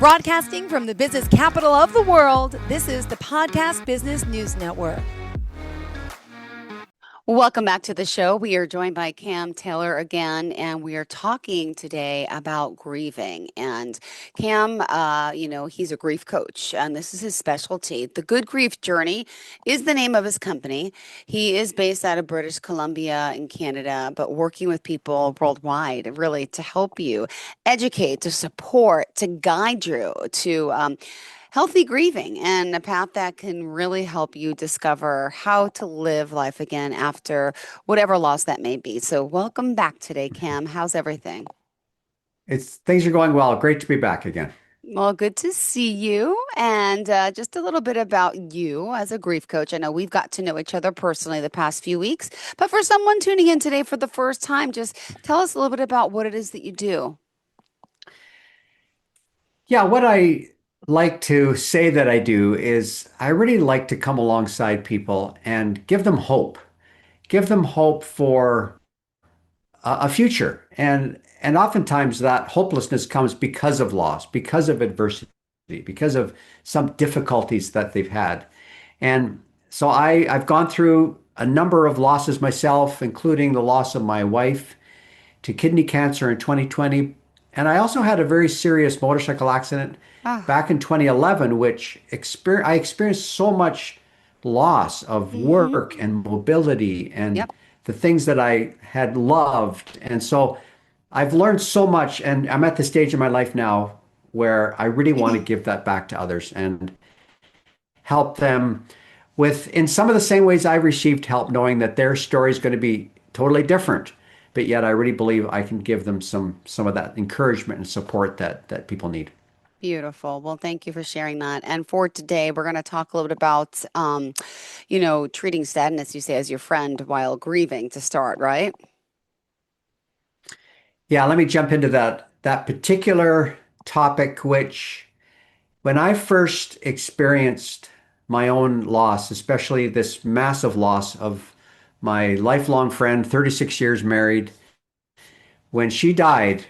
Broadcasting from the business capital of the world, this is the Podcast Business News Network. Welcome back to the show. We are joined by Cam Taylor again, and we are talking today about grieving. And Cam, he's a grief coach, and this is his specialty. The Good Grief Journey is the name of his company. He is based out of British Columbia in Canada, but working with people worldwide, really, to help you educate, to support, to guide you to healthy grieving and a path that can really help you discover how to live life again after whatever loss that may be. So, welcome back today, Cam. How's everything? Things are going well. Great to be back again. Well, good to see you. And just a little bit about you as a grief coach. I know we've got to know each other personally the past few weeks, but for someone tuning in today for the first time, just tell us a little bit about what it is that you do. Yeah, what I like to say that I do is I really like to come alongside people and give them hope for a future. And oftentimes that hopelessness comes because of loss, because of adversity, because of some difficulties that they've had. And so I've gone through a number of losses myself, including the loss of my wife to kidney cancer in 2020. And I also had a very serious motorcycle accident Ah, back in 2011, I experienced so much loss of hmm. work and mobility and Yep. the things that I had loved. And so I've learned so much, and I'm at the stage in my life now where I really want to give that back to others and help them in some of the same ways I received help, knowing that their story is going to be totally different. But yet I really believe I can give them some of that encouragement and support that people need. Beautiful. Well, thank you for sharing that. And for today, we're going to talk a little bit about, treating sadness, you say, as your friend while grieving to start, right? Yeah, let me jump into that particular topic, which when I first experienced my own loss, especially this massive loss of my lifelong friend, 36 years married, when she died,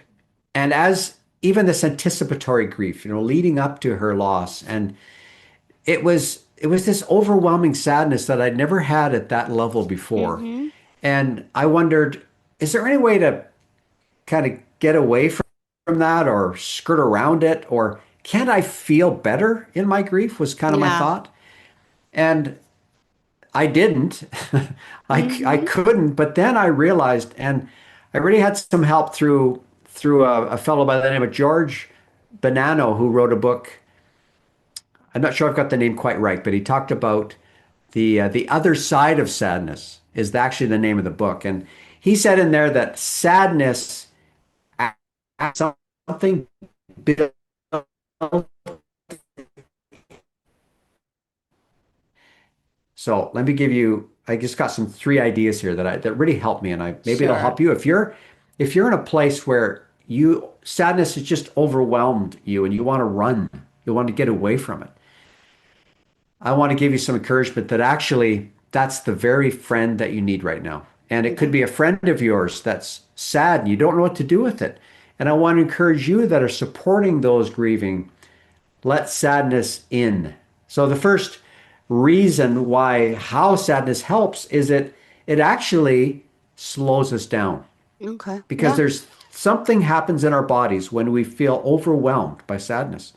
and as even this anticipatory grief, leading up to her loss, and it was this overwhelming sadness that I'd never had at that level before. Mm-hmm. And I wondered, is there any way to kind of get away from that or skirt around it? Or can't I feel better in my grief? Was kind of my Yeah. thought. And I didn't. I Mm-hmm. couldn't. But then I realized, and I really had some help through a fellow by the name of George Bonanno, who wrote a book. I'm not sure I've got the name quite right, but he talked about the other side of sadness is actually the name of the book, and he said in there that sadness something built. So let me give you. I just got some three ideas here that really helped me, and I maybe it'll Sure. help you if you're in a place where you sadness has just overwhelmed you and you want to run, you want to get away from it. I want to give you some encouragement that actually that's the very friend that you need right now. And it could Okay. be a friend of yours that's sad and you don't know what to do with it. And I want to encourage you that are supporting those grieving, let sadness in. So the first reason how sadness helps is it actually slows us down Okay. because Yeah. there's something happens in our bodies when we feel overwhelmed by sadness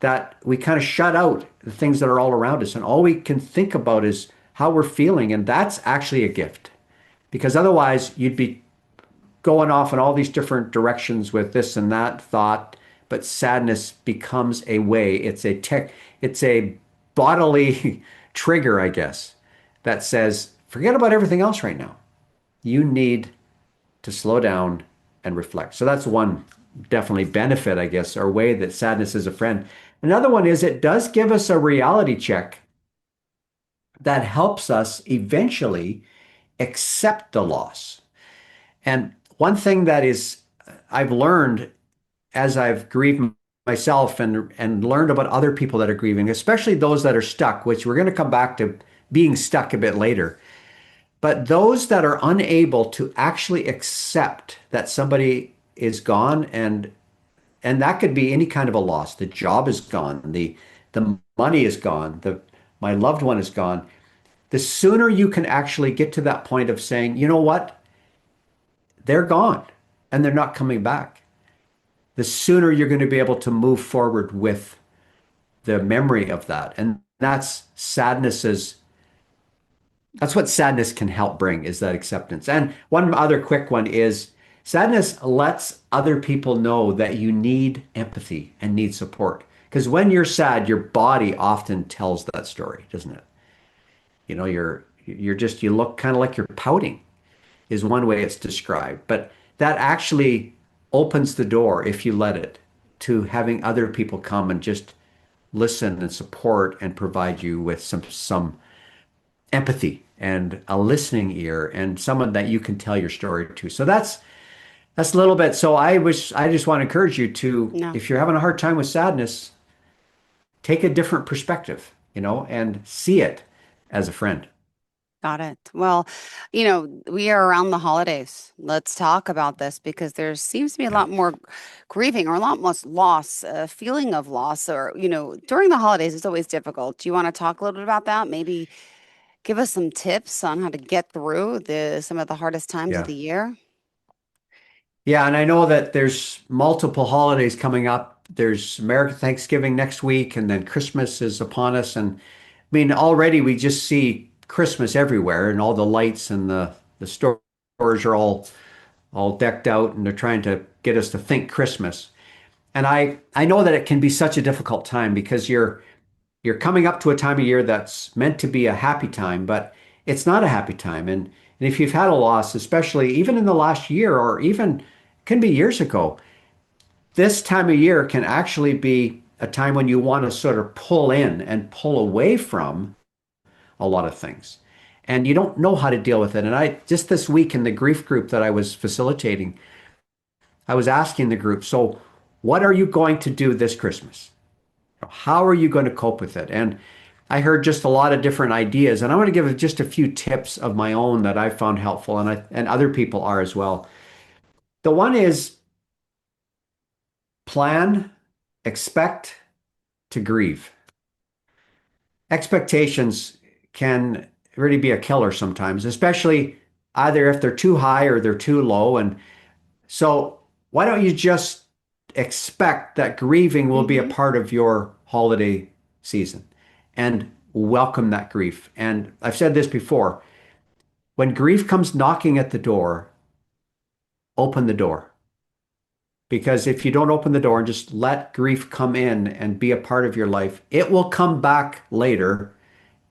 that we kind of shut out the things that are all around us and all we can think about is how we're feeling, and that's actually a gift because otherwise you'd be going off in all these different directions with this and that thought. But sadness becomes a way, it's a bodily trigger, I guess, that says forget about everything else right now. You need to slow down and reflect. So that's one definitely benefit, I guess, or way that sadness is a friend. Another one is it does give us a reality check that helps us eventually accept the loss. And one thing that is I've learned as I've grieved myself and learned about other people that are grieving, especially those that are stuck, which we're going to come back to being stuck a bit later. But those that are unable to actually accept that somebody is gone and and that could be any kind of a loss. The job is gone, the money is gone, the my loved one is gone. The sooner you can actually get to that point of saying, you know what, they're gone and they're not coming back, the sooner you're going to be able to move forward with the memory of that. And that's what sadness can help bring, is that acceptance. And one other quick one is sadness lets other people know that you need empathy and need support. Because when you're sad, your body often tells that story, doesn't it? You know, you look kind of like you're pouting is one way it's described. But that actually opens the door, if you let it, to having other people come and just listen and support and provide you with some empathy and a listening ear and someone that you can tell your story to. So that's a little bit. So I just want to encourage you to, No. if you're having a hard time with sadness, take a different perspective, and see it as a friend. Got it. Well, we are around the holidays. Let's talk about this because there seems to be a Yeah. lot more grieving or a lot more loss, feeling of loss, or, during the holidays, it's always difficult. Do you want to talk a little bit about that? Maybe give us some tips on how to get through some of the hardest times of Yeah. the year? Yeah, and I know that there's multiple holidays coming up. There's American Thanksgiving next week, and then Christmas is upon us. And I mean, already we just see Christmas everywhere, and all the lights and the stores are all decked out, and they're trying to get us to think Christmas. And I know that it can be such a difficult time because you're coming up to a time of year that's meant to be a happy time, but it's not a happy time. And if you've had a loss, especially even in the last year or even can be years ago, this time of year can actually be a time when you want to sort of pull in and pull away from a lot of things. And you don't know how to deal with it. And I just this week in the grief group that I was facilitating, I was asking the group, so what are you going to do this Christmas? How are you going to cope with it? And I heard just a lot of different ideas, and I want to give just a few tips of my own that I found helpful, and other people are as well. The one is plan, expect to grieve. Expectations can really be a killer sometimes, especially either if they're too high or they're too low. And so, why don't you just expect that grieving will be a Mm-hmm. part of your holiday season and welcome that grief? And I've said this before, when grief comes knocking at the door, open the door. Because if you don't open the door and just let grief come in and be a part of your life, it will come back later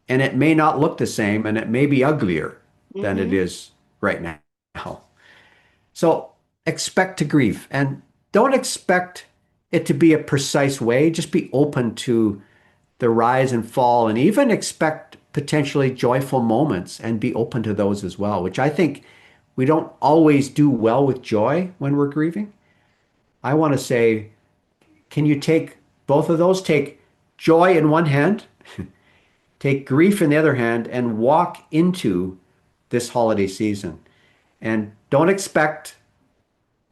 and it may not look the same and it may be uglier than it Mm-hmm. is right now. So expect to grieve and don't expect it to be a precise way. Just be open to the rise and fall and even expect potentially joyful moments and be open to those as well, which I think we don't always do well with joy when we're grieving. I want to say, can you take both of those? Take joy in one hand, take grief in the other hand, and walk into this holiday season. And don't expect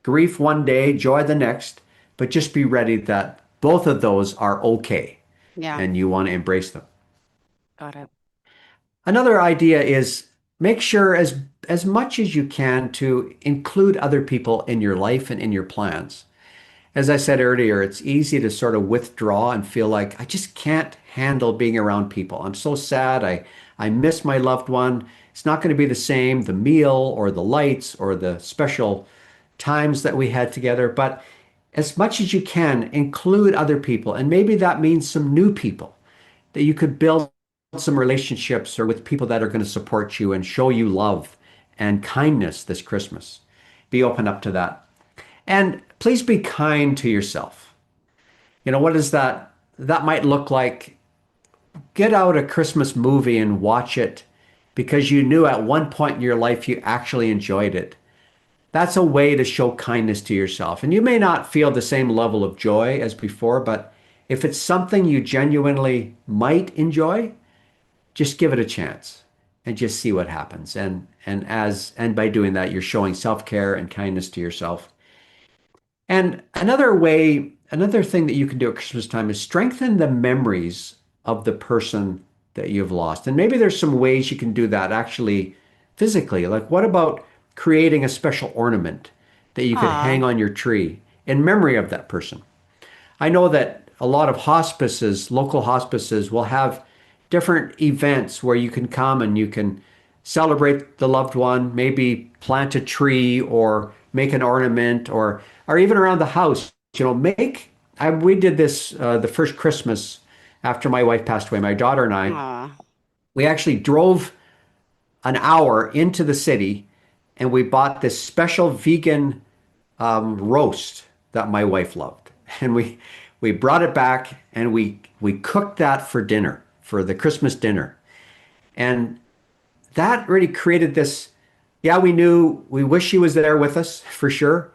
grief one day, joy the next, but just be ready that both of those are okay Yeah, and you want to embrace them. got it. Another idea is make sure as much as you can to include other people in your life and in your plans. As I said earlier, it's easy to sort of withdraw and feel like I just can't handle being around people. I'm so sad. I miss my loved one. It's not going to be the same, the meal or the lights or the special times that we had together. But as much as you can, include other people. And maybe that means some new people that you could build some relationships or with people that are going to support you and show you love and kindness this Christmas. Be open up to that. And please be kind to yourself. What is that? That might look like get out a Christmas movie and watch it because you knew at one point in your life you actually enjoyed it. That's a way to show kindness to yourself. And you may not feel the same level of joy as before, but if it's something you genuinely might enjoy, just give it a chance and just see what happens. And by doing that, you're showing self-care and kindness to yourself. And another thing that you can do at Christmas time is strengthen the memories of the person that you've lost. And maybe there's some ways you can do that actually physically. Like, what about creating a special ornament that you could Ah, hang on your tree in memory of that person? I know that a lot of hospices, local hospices, will have different events where you can come and you can celebrate the loved one, maybe plant a tree or make an ornament, or even around the house. We did this the first Christmas after my wife passed away. My daughter and I, ah, we actually drove an hour into the city and we bought this special vegan roast that my wife loved, and we brought it back and we cooked that for dinner, for the Christmas dinner, and that really created this. Yeah, we wish she was there with us for sure,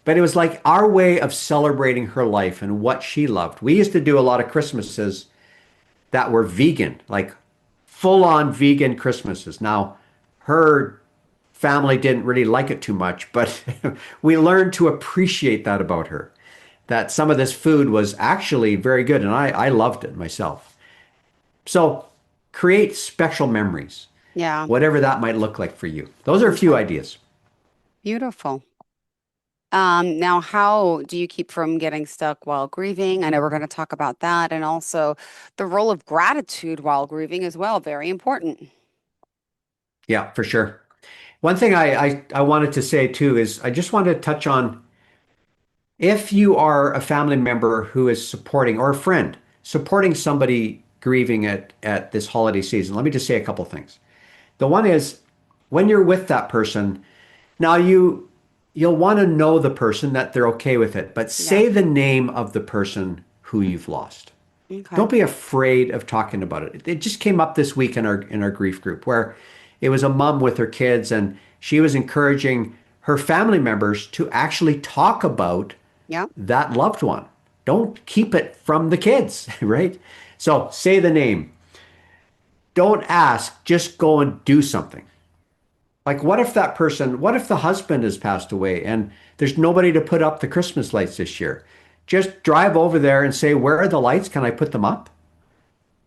but it was like our way of celebrating her life and what she loved. We used to do a lot of Christmases that were vegan, like full on vegan Christmases. Now, her family didn't really like it too much, but we learned to appreciate that about her, that some of this food was actually very good, and I loved it myself. So create special memories, yeah. whatever that might look like for you. Those are a few Okay. ideas. Beautiful. Now, how do you keep from getting stuck while grieving? I know we're going to talk about that, and also the role of gratitude while grieving as well. Very important. Yeah, for sure. One thing I wanted to say too is I just wanted to touch on, if you are a family member who is supporting, or a friend supporting somebody grieving at this holiday season, let me just say a couple things. The one is, when you're with that person, now you'll want to know the person, that they're okay with it, but Yeah. say the name of the person who you've lost. Okay. Don't be afraid of talking about it. It just came up this week in our grief group, where it was a mom with her kids, and she was encouraging her family members to actually talk about Yeah. that loved one. Don't keep it from the kids, right? So say the name. Don't ask, just go and do something. Like, what if the husband has passed away and there's nobody to put up the Christmas lights this year? Just drive over there and say, where are the lights? Can I put them up?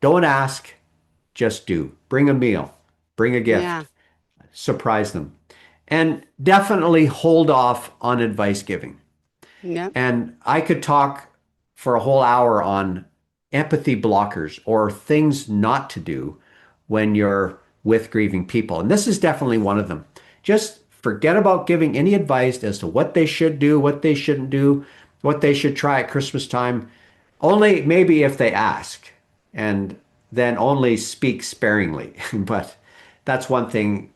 Don't ask, just do. Bring a meal, bring a Yeah. gift, surprise them. And definitely hold off on advice giving. Yeah. And I could talk for a whole hour on empathy blockers, or things not to do when you're with grieving people. And this is definitely one of them. Just forget about giving any advice as to what they should do, what they shouldn't do, what they should try at Christmas time. Only maybe if they ask, and then only speak sparingly. But that's one thing.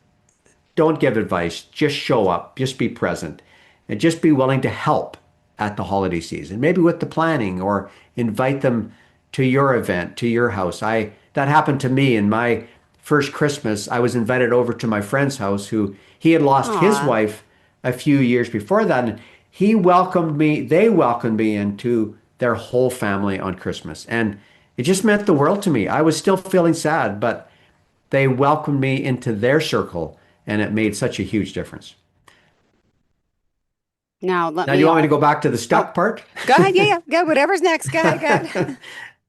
Don't give advice. Just show up. Just be present. And just be willing to help at the holiday season. Maybe with the planning, or invite them to your event, to your house. That happened to me in my first Christmas. I was invited over to my friend's house, who he had lost his Aw. wife a few years before that. And they welcomed me into their whole family on Christmas. And it just meant the world to me. I was still feeling sad, but they welcomed me into their circle, and it made such a huge difference. Now, let Now, do me you want me to all. go back to the Oh, stuck part? go ahead. Yeah, yeah. Go. Whatever's next. Go ahead. Go ahead.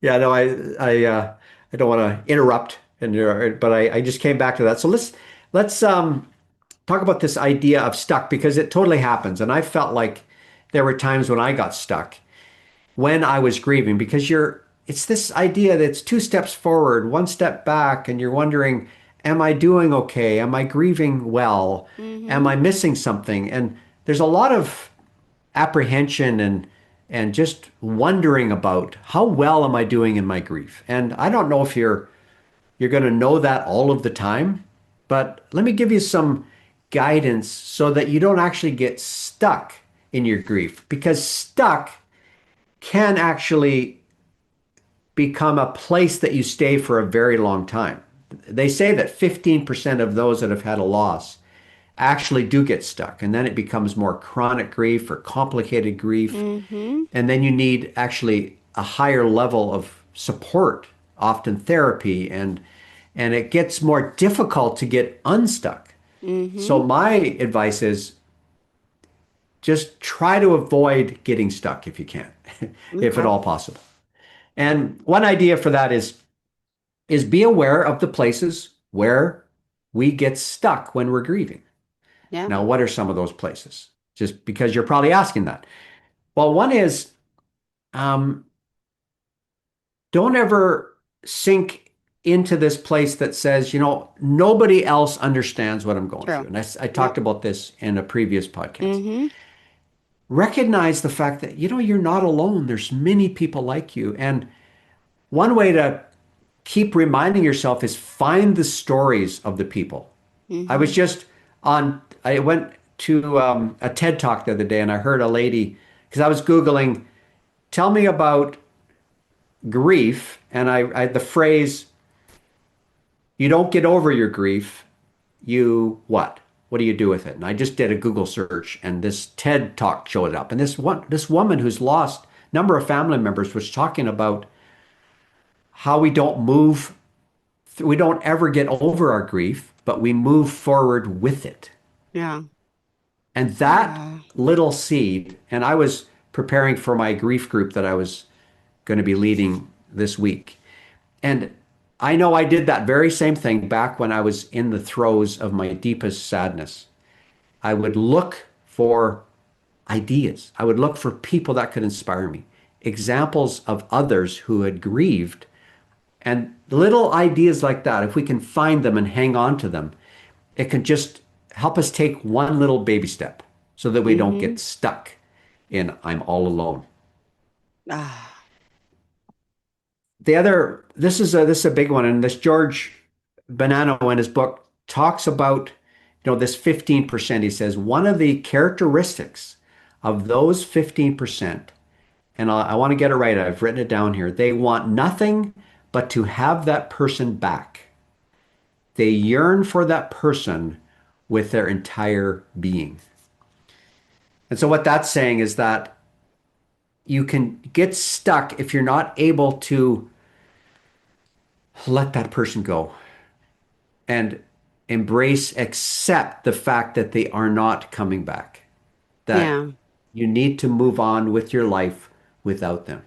Yeah, no, I don't want to interrupt, but I just came back to that. So let's talk about this idea of stuck, because it totally happens, and I felt like there were times when I got stuck when I was grieving, because it's this idea that it's two steps forward, one step back, and you're wondering, am I doing okay? Am I grieving well? Am Mm-hmm. I missing something? And there's a lot of apprehension and just wondering about, how well am I doing in my grief? And I don't know if you're going to know that all of the time, but let me give you some guidance so that you don't actually get stuck in your grief, because stuck can actually become a place that you stay for a very long time. They say that 15% of those that have had a loss actually do get stuck, and then it becomes more chronic grief or complicated grief. Mm-hmm. And then you need actually a higher level of support, often therapy, and it gets more difficult to get unstuck. Mm-hmm. So my advice is, just try to avoid getting stuck if you can, if at Okay. all possible. And one idea for that is be aware of the places where we get stuck when we're grieving. Yeah. Now, what are some of those places? Just because you're probably asking that. Well, one is um, don't ever sink into this place that says, nobody else understands what I'm going through. True. And I Yep. talked about this in a previous podcast. Mm-hmm. Recognize the fact that, you're not alone. There's many people like you. And one way to keep reminding yourself is find the stories of the people. I Mm-hmm. was just I went to a TED talk the other day and I heard a lady, because I was Googling, tell me about grief. And I the phrase, you don't get over your grief, you what? What do you do with it? And I just did a Google search and this TED talk showed up. And this woman who's lost a number of family members was talking about how we don't ever get over our grief, but we move forward with it. Yeah. And that Yeah. little seed, and I was preparing for my grief group that I was going to be leading this week. And I know I did that very same thing back when I was in the throes of my deepest sadness. I would look for ideas. I would look for people that could inspire me, examples of others who had grieved. And little ideas like that, if we can find them and hang on to them, it can just help us take one little baby step so that we don't Mm-hmm. get stuck in I'm all alone. Ah. This is a big one, and this George Bonanno in his book talks about, this 15%. He says one of the characteristics of those 15%, and I want to get it right, I've written it down here. They want nothing but to have that person back. They yearn for that person with their entire being. And so what that's saying is that you can get stuck if you're not able to let that person go and accept the fact that they are not coming back, that Yeah. you need to move on with your life without them.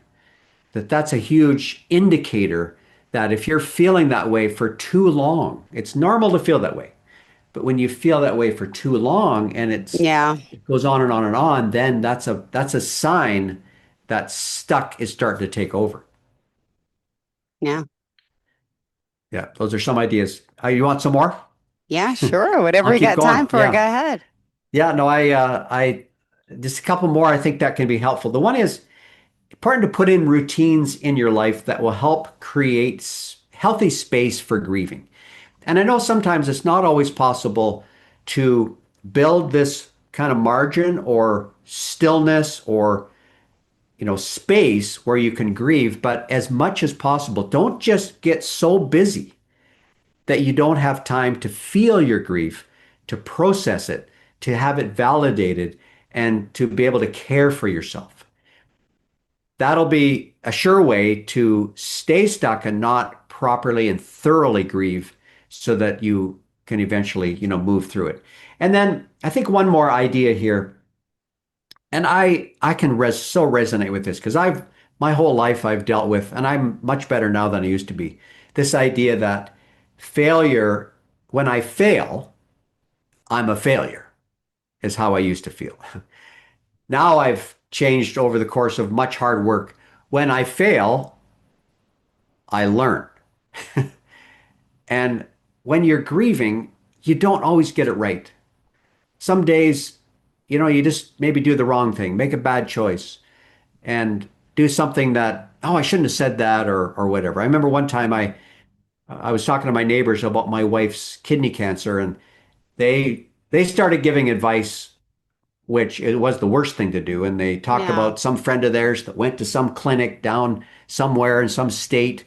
That's a huge indicator that if you're feeling that way for too long, it's normal to feel that way. But when you feel that way for too long and Yeah. it goes on and on and on, then that's a sign that stuck is starting to take over. Yeah. Yeah, those are some ideas. You want some more? Yeah. Sure. Whatever I'll you keep got going. time for, go Yeah. ahead. Yeah, no, I just a couple more I think that can be helpful. The one is important to put in routines in your life that will help create healthy space for grieving. And I know sometimes it's not always possible to build this kind of margin or stillness or space where you can grieve, but as much as possible, don't just get so busy that you don't have time to feel your grief, to process it, to have it validated, and to be able to care for yourself. That'll be a sure way to stay stuck and not properly and thoroughly grieve so that you can eventually, move through it. And then I think one more idea here, and I can so resonate with this because my whole life I've dealt with, and I'm much better now than I used to be. This idea that failure, when I fail, I'm a failure, is how I used to feel. Now I've changed over the course of much hard work. When I fail, I learn. And when you're grieving, you don't always get it right. Some days, you just maybe do the wrong thing, make a bad choice, and do something that, oh, I shouldn't have said that or whatever. I remember one time I was talking to my neighbors about my wife's kidney cancer, and they started giving advice, which it was the worst thing to do. And they talked Yeah. about some friend of theirs that went to some clinic down somewhere in some state,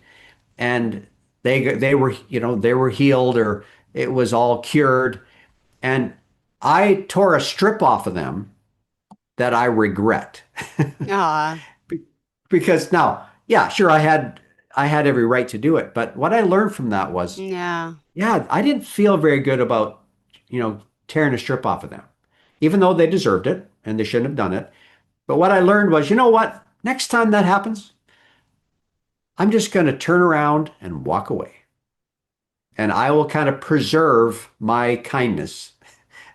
and they were healed or it was all cured. And I tore a strip off of them that I regret. Ah. Because now, yeah, sure, I had every right to do it, but what I learned from that was, Yeah. yeah, I didn't feel very good about, tearing a strip off of them. even though they deserved it and they shouldn't have done it. But what I learned was, you know what? Next time that happens, I'm just going to turn around and walk away. And I will kind of preserve my kindness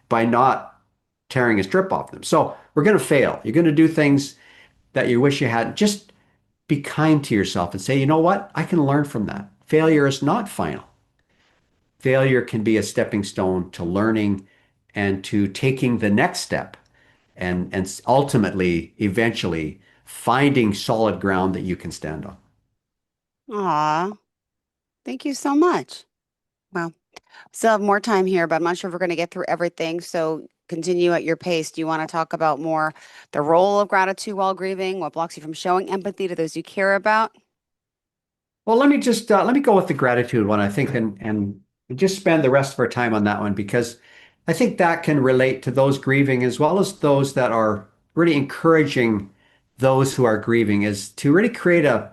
by not tearing a strip off them. So we're going to fail. You're going to do things that you wish you hadn't. Just be kind to yourself and say, you know what? I can learn from that. Failure is not final. Failure can be a stepping stone to learning and to taking the next step and ultimately, eventually, finding solid ground that you can stand on. Aw, thank you so much. Well, still have more time here, but I'm not sure if we're going to get through everything. So continue at your pace. Do you want to talk about more the role of gratitude while grieving? What blocks you from showing empathy to those you care about? Well, let me go with the gratitude one, I think, and just spend the rest of our time on that one because I think that can relate to those grieving as well as those that are really encouraging those who are grieving is to really create uh,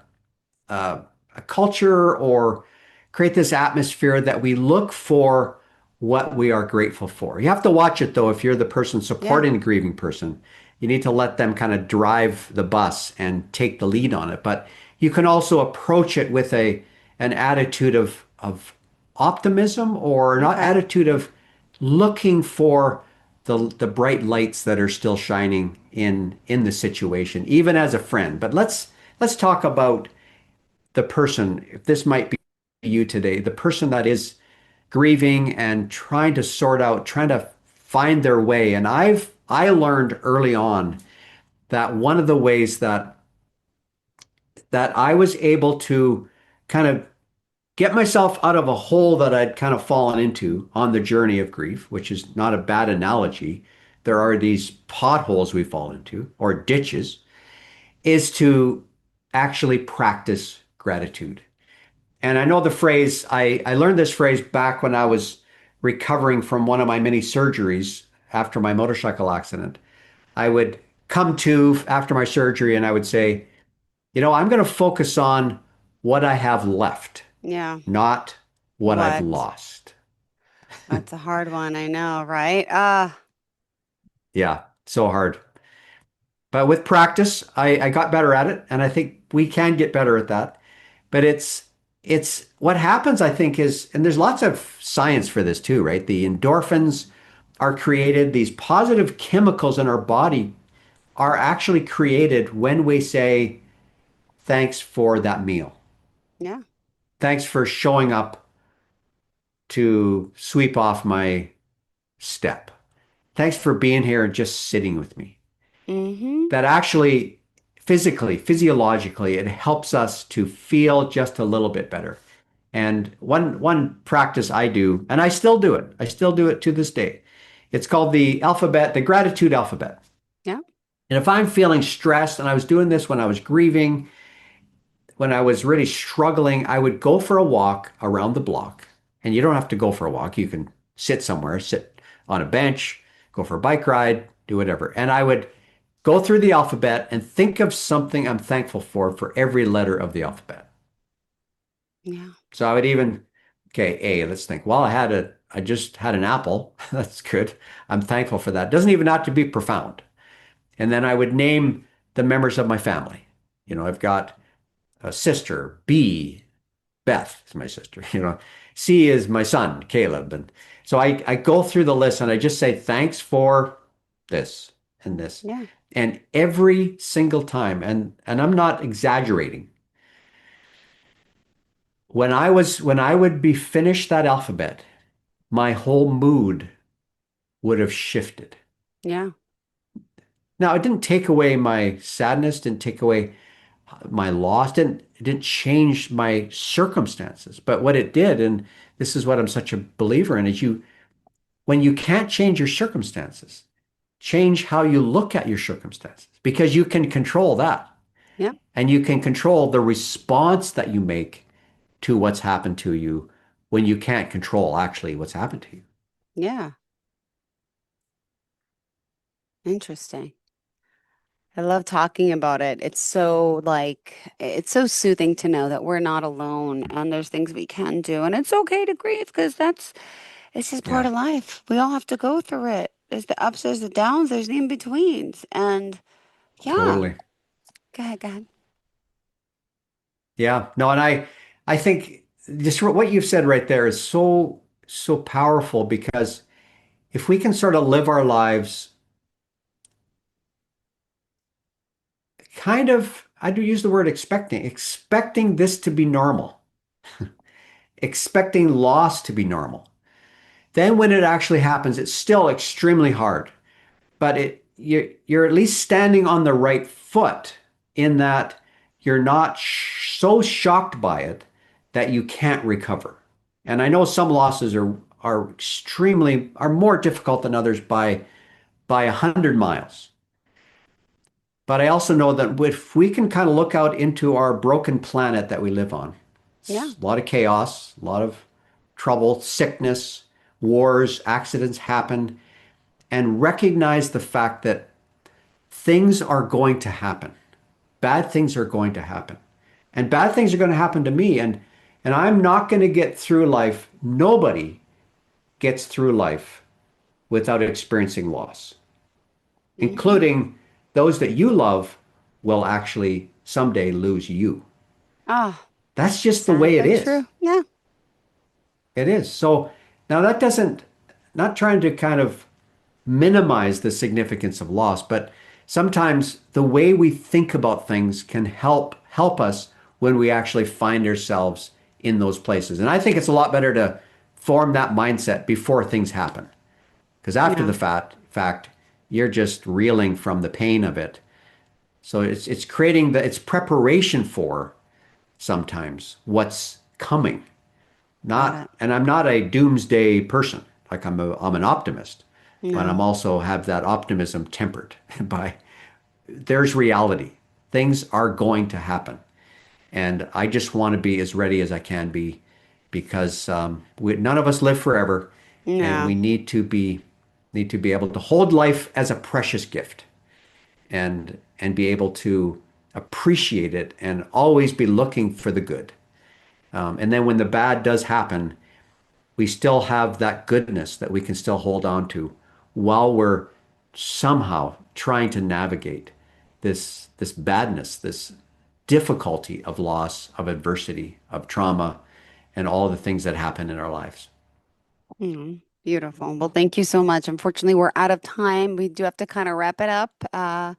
a culture or create this atmosphere that we look for what we are grateful for. You have to watch it though. If you're the person Yeah. supporting the grieving person, you need to let them kind of drive the bus and take the lead on it. But you can also approach it with a an attitude of optimism or not Okay. attitude of looking for the bright lights that are still shining in the situation, even as a friend. But let's talk about the person, if this might be you today, the person that is grieving and trying to sort out, trying to find their way. And I learned early on that one of the ways that I was able to kind of get myself out of a hole that I'd kind of fallen into on the journey of grief, which is not a bad analogy. There are these potholes we fall into, or ditches, is to actually practice gratitude. And I know the phrase, I learned this phrase back when I was recovering from one of my many surgeries after my motorcycle accident. I would come to after my surgery and I would say, you know, I'm going to focus on what I have left, Yeah. not what I've What? lost. That's a hard one. I know, right? Yeah, so hard. But with practice, I got better at it, and I think we can get better at that. But it's what happens, I think, is, and there's lots of science for this too, right? The endorphins are created, these positive chemicals in our body are actually created when we say, thanks for that meal. Yeah. Thanks for showing up to sweep off my step. Thanks for being here and just sitting with me. Mm-hmm. That actually physically, physiologically, it helps us to feel just a little bit better. And one practice I do, and I still do it. I still do it to this day. It's called the alphabet, the gratitude alphabet. Yeah. And if I'm feeling stressed, and I was doing this when I was grieving, when I was really struggling, I would go for a walk around the block. And you don't have to go for a walk. You can sit somewhere, sit on a bench, go for a bike ride, do whatever. And I would go through the alphabet and think of something I'm thankful for every letter of the alphabet. Yeah. So I would even, okay, A, let's think. Well, I just had an apple. That's good. I'm thankful for that. Doesn't even have to be profound. And then I would name the members of my family. You know, I've got a sister, B, Beth is my sister, you know, C is my son, Caleb. And so I go through the list and I just say, thanks for this and this. Yeah. And every single time, and I'm not exaggerating, when I would be finished that alphabet, my whole mood would have shifted. Yeah. Now, it didn't take away my sadness, didn't take away my loss, it didn't change my circumstances. But what it did, and this is what I'm such a believer in, is when you can't change your circumstances, change how you look at your circumstances because you can control that. Yeah. And you can control the response that you make to what's happened to you when you can't control actually what's happened to you. Yeah. Interesting. I love talking about it. It's so soothing to know that we're not alone and there's things we can do. And it's okay to grieve because it's just part Yeah. of life. We all have to go through it. there's the ups, there's the downs, there's the in-betweens. And yeah, Totally. go ahead, go ahead. Yeah. No, and I think just what you've said right there is so powerful because if we can sort of live our lives kind of, I do use the word expecting this to be normal, expecting loss to be normal. Then when it actually happens, it's still extremely hard, but you're at least standing on the right foot in that you're not so shocked by it that you can't recover. And I know some losses are more difficult than others by 100 miles. But I also know that if we can kind of look out into our broken planet that we live on, Yeah. it's a lot of chaos, a lot of trouble, sickness, wars, accidents happen, and recognize the fact that things are going to happen. Bad things are going to happen. And bad things are going to happen to me. And I'm not going to get through life. Nobody gets through life without experiencing loss, Hmm. including those that you love will actually someday lose you. Oh, That's just the sad way it but is. true. Yeah. It is. So now that doesn't, not trying to kind of minimize the significance of loss, but sometimes the way we think about things can help us when we actually find ourselves in those places. And I think it's a lot better to form that mindset before things happen. Because after Yeah. the fact, you're just reeling from the pain of it. So it's creating it's preparation for sometimes what's coming. Got Not, it. and I'm not a doomsday person. Like I'm an optimist, but I'm No. also have that optimism tempered by there's reality. Things are going to happen, and I just want to be as ready as I can be because none of us live forever, and Yeah. we need to be able to hold life as a precious gift and be able to appreciate it and always be looking for the good. And then when the bad does happen, we still have that goodness that we can still hold on to while we're somehow trying to navigate this badness, this difficulty of loss, of adversity, of trauma, and all the things that happen in our lives. Beautiful. Well, thank you so much. Unfortunately, we're out of time. We do have to kind of wrap it up. How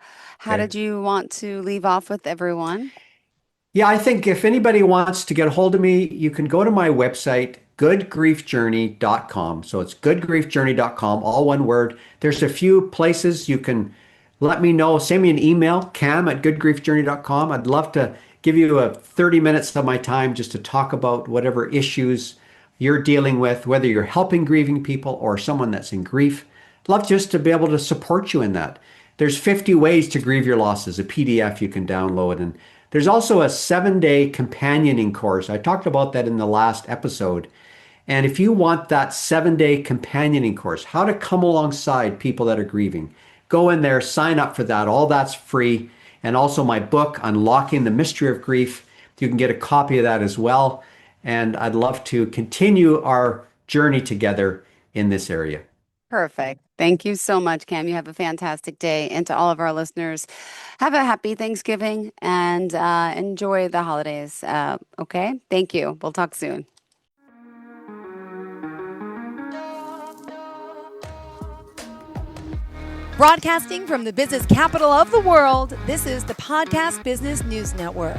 Okay. did you want to leave off with everyone? Yeah, I think if anybody wants to get a hold of me, you can go to my website, goodgriefjourney.com. So it's goodgriefjourney.com, all one word. There's a few places you can let me know. Send me an email, cam@goodgriefjourney.com. I'd love to give you 30 minutes of my time just to talk about whatever issues you're dealing with, whether you're helping grieving people or someone that's in grief. I'd love just to be able to support you in that. There's 50 ways to grieve your losses, a PDF you can download. And there's also a 7-day companioning course. I talked about that in the last episode. And if you want that 7-day companioning course, how to come alongside people that are grieving, go in there, sign up for that. All that's free. And also my book, Unlocking the Mystery of Grief. You can get a copy of that as well. And I'd love to continue our journey together in this area. Perfect. Thank you so much, Cam. You have a fantastic day. And to all of our listeners, have a happy Thanksgiving and enjoy the holidays. Okay. Thank you. We'll talk soon. Broadcasting from the business capital of the world, this is the Podcast Business News Network.